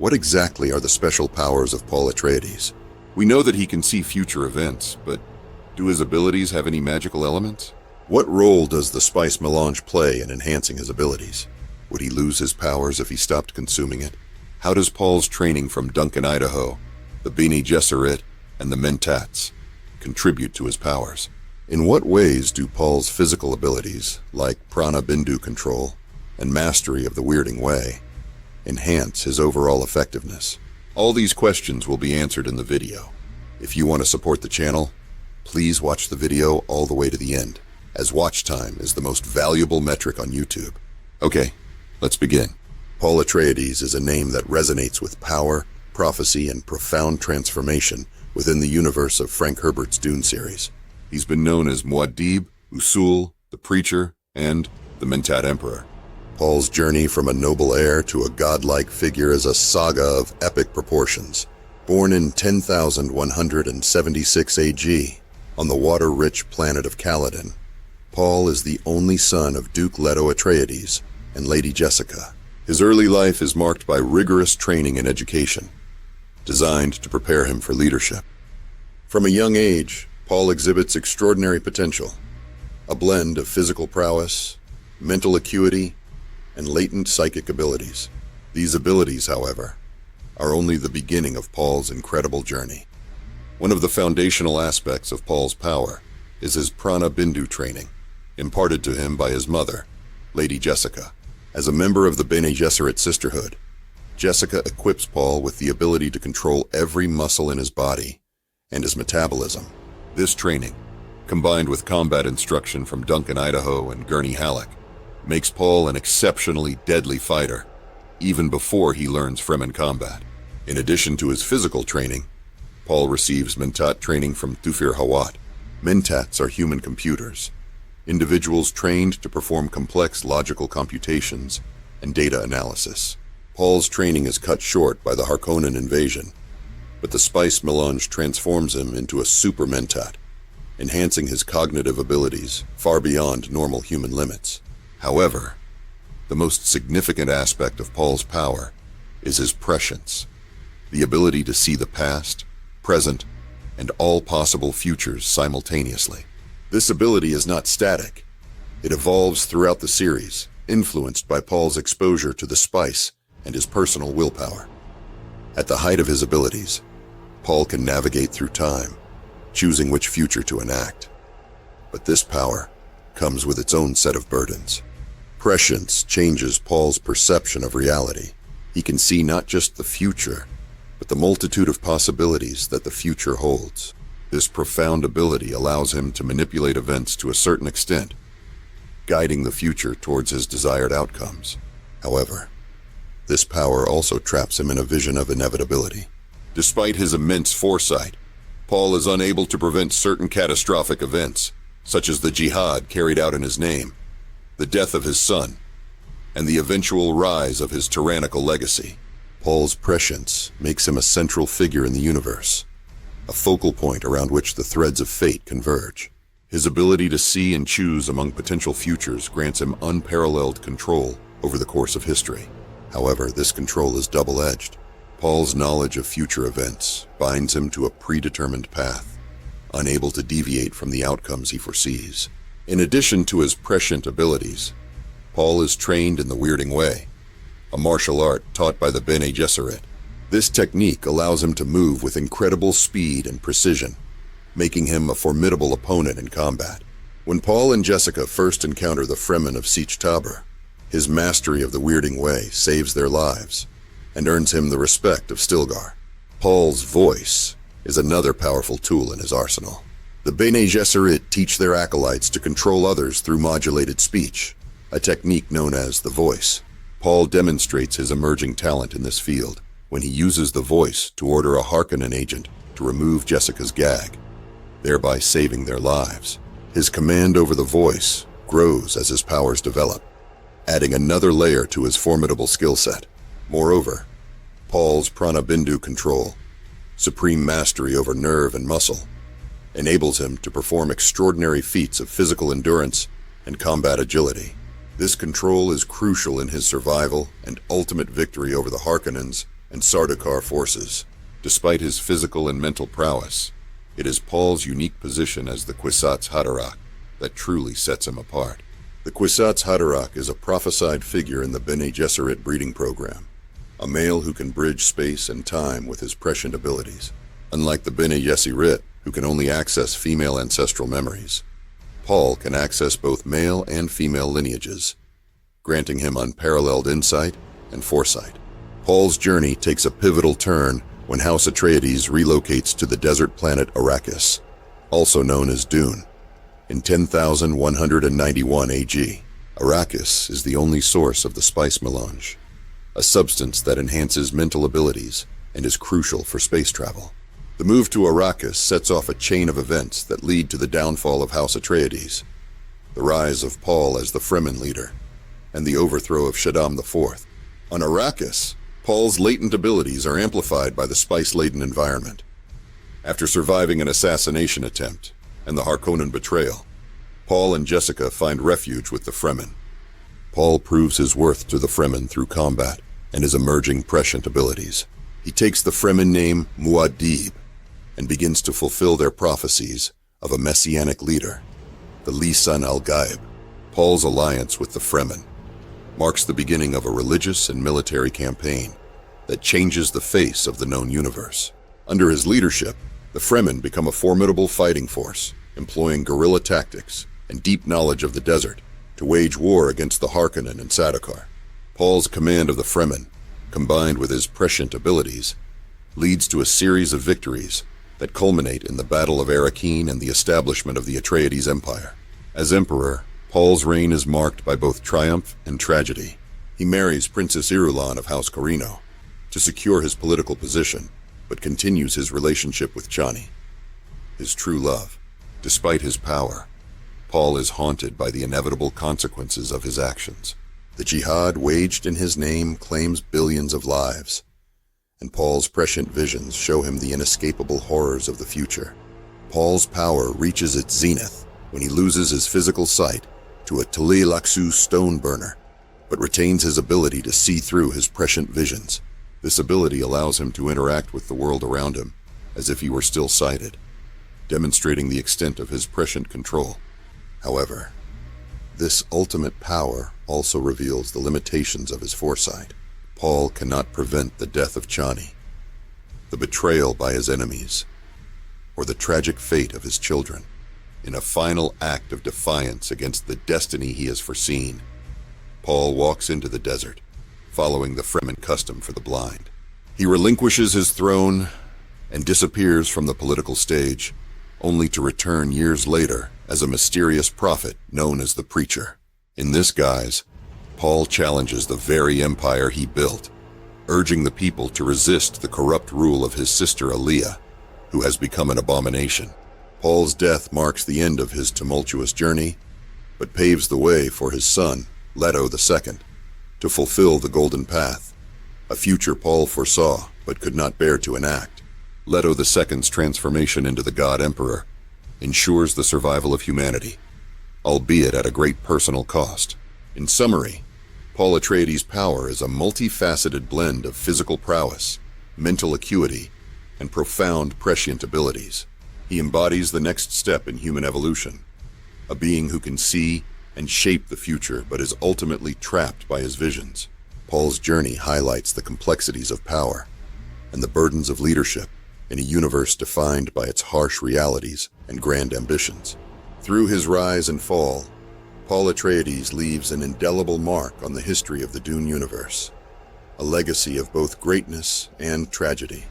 What exactly are the special powers of Paul Atreides? We know that he can see future events, but do his abilities have any magical elements? What role does the spice melange play in enhancing his abilities? Would he lose his powers if he stopped consuming it? How does Paul's training from Duncan, Idaho, the Bene Gesserit, and the Mentats contribute to his powers? In what ways do Paul's physical abilities, like prana bindu control and mastery of the weirding way, enhance his overall effectiveness? All these questions will be answered in the video. If you want to support the channel, please watch the video all the way to the end, as watch time is the most valuable metric on YouTube. Okay, let's begin. Paul Atreides is a name that resonates with power, prophecy, and profound transformation within the universe of Frank Herbert's Dune series. He's been known as Muad'dib, Usul, the Preacher, and the Mentat Emperor. Paul's journey from a noble heir to a godlike figure is a saga of epic proportions. Born in 10,176 AG, on the water-rich planet of Caladan, Paul is the only son of Duke Leto Atreides and Lady Jessica. His early life is marked by rigorous training and education, designed to prepare him for leadership. From a young age, Paul exhibits extraordinary potential, a blend of physical prowess, mental acuity, and latent psychic abilities. These abilities, however, are only the beginning of Paul's incredible journey. One of the foundational aspects of Paul's power is his prana bindu training, imparted to him by his mother, Lady Jessica. As a member of the Bene Gesserit sisterhood, Jessica equips Paul with the ability to control every muscle in his body and his metabolism. This training, combined with combat instruction from Duncan, Idaho, and Gurney Halleck, makes Paul an exceptionally deadly fighter, even before he learns Fremen combat. In addition to his physical training, Paul receives Mentat training from Thufir Hawat. Mentats are human computers, individuals trained to perform complex logical computations and data analysis. Paul's training is cut short by the Harkonnen invasion, but the spice melange transforms him into a super Mentat, enhancing his cognitive abilities far beyond normal human limits. However, the most significant aspect of Paul's power is his prescience, the ability to see the past, present, and all possible futures simultaneously. This ability is not static. It evolves throughout the series, influenced by Paul's exposure to the spice and his personal willpower. At the height of his abilities, Paul can navigate through time, choosing which future to enact. But this power comes with its own set of burdens. Prescience changes Paul's perception of reality. He can see not just the future, but the multitude of possibilities that the future holds. This profound ability allows him to manipulate events to a certain extent, guiding the future towards his desired outcomes. However, this power also traps him in a vision of inevitability. Despite his immense foresight, Paul is unable to prevent certain catastrophic events, such as the jihad carried out in his name, the death of his son, and the eventual rise of his tyrannical legacy. Paul's prescience makes him a central figure in the universe, a focal point around which the threads of fate converge. His ability to see and choose among potential futures grants him unparalleled control over the course of history. However, this control is double-edged. Paul's knowledge of future events binds him to a predetermined path, unable to deviate from the outcomes he foresees. In addition to his prescient abilities, Paul is trained in the weirding way, a martial art taught by the Bene Gesserit. This technique allows him to move with incredible speed and precision, making him a formidable opponent in combat. When Paul and Jessica first encounter the Fremen of Sietch Tabr, his mastery of the weirding way saves their lives and earns him the respect of Stilgar. Paul's voice is another powerful tool in his arsenal. The Bene Gesserit teach their acolytes to control others through modulated speech, a technique known as the voice. Paul demonstrates his emerging talent in this field when he uses the voice to order a Harkonnen agent to remove Jessica's gag, thereby saving their lives. His command over the voice grows as his powers develop, adding another layer to his formidable skill set. Moreover, Paul's prana bindu control, supreme mastery over nerve and muscle, enables him to perform extraordinary feats of physical endurance and combat agility. This control is crucial in his survival and ultimate victory over the Harkonnens and Sardaukar forces. Despite his physical and mental prowess, it is Paul's unique position as the Kwisatz Haderach that truly sets him apart. The Kwisatz Haderach is a prophesied figure in the Bene Gesserit breeding program, a male who can bridge space and time with his prescient abilities. Unlike the Bene Gesserit, who can only access female ancestral memories, Paul can access both male and female lineages, granting him unparalleled insight and foresight. Paul's journey takes a pivotal turn when House Atreides relocates to the desert planet Arrakis, also known as Dune, in 10,191 AG. Arrakis is the only source of the spice melange, a substance that enhances mental abilities and is crucial for space travel. The move to Arrakis sets off a chain of events that lead to the downfall of House Atreides, the rise of Paul as the Fremen leader, and the overthrow of Shaddam IV. On Arrakis, Paul's latent abilities are amplified by the spice-laden environment. After surviving an assassination attempt and the Harkonnen betrayal, Paul and Jessica find refuge with the Fremen. Paul proves his worth to the Fremen through combat and his emerging prescient abilities. He takes the Fremen name Muad'dib and begins to fulfill their prophecies of a messianic leader, the Lisan al-gaib. Paul's alliance with the Fremen marks the beginning of a religious and military campaign that changes the face of the known universe. Under his leadership, the Fremen become a formidable fighting force, employing guerrilla tactics and deep knowledge of the desert to wage war against the Harkonnen and Sardaukar. Paul's command of the Fremen, combined with his prescient abilities, leads to a series of victories that culminate in the Battle of Arrakis and the establishment of the Atreides Empire. As emperor, Paul's reign is marked by both triumph and tragedy. He marries Princess Irulan of House Corrino to secure his political position, but continues his relationship with Chani, his true love. Despite his power, Paul is haunted by the inevitable consequences of his actions. The jihad waged in his name claims billions of lives, and Paul's prescient visions show him the inescapable horrors of the future. Paul's power reaches its zenith when he loses his physical sight to a Tali-Laksu stone burner, but retains his ability to see through his prescient visions. This ability allows him to interact with the world around him as if he were still sighted, demonstrating the extent of his prescient control. However, this ultimate power also reveals the limitations of his foresight. Paul cannot prevent the death of Chani, the betrayal by his enemies, or the tragic fate of his children. In a final act of defiance against the destiny he has foreseen, Paul walks into the desert, following the Fremen custom for the blind. He relinquishes his throne and disappears from the political stage, only to return years later as a mysterious prophet known as the Preacher. In this guise, Paul challenges the very empire he built, urging the people to resist the corrupt rule of his sister Aliyah, who has become an abomination. Paul's death marks the end of his tumultuous journey, but paves the way for his son, Leto II, to fulfill the Golden Path, a future Paul foresaw but could not bear to enact. Leto II's transformation into the God Emperor ensures the survival of humanity, albeit at a great personal cost. In summary, Paul Atreides' power is a multifaceted blend of physical prowess, mental acuity, and profound prescient abilities. He embodies the next step in human evolution, a being who can see and shape the future but is ultimately trapped by his visions. Paul's journey highlights the complexities of power and the burdens of leadership in a universe defined by its harsh realities and grand ambitions. Through his rise and fall, Paul Atreides leaves an indelible mark on the history of the Dune universe, a legacy of both greatness and tragedy.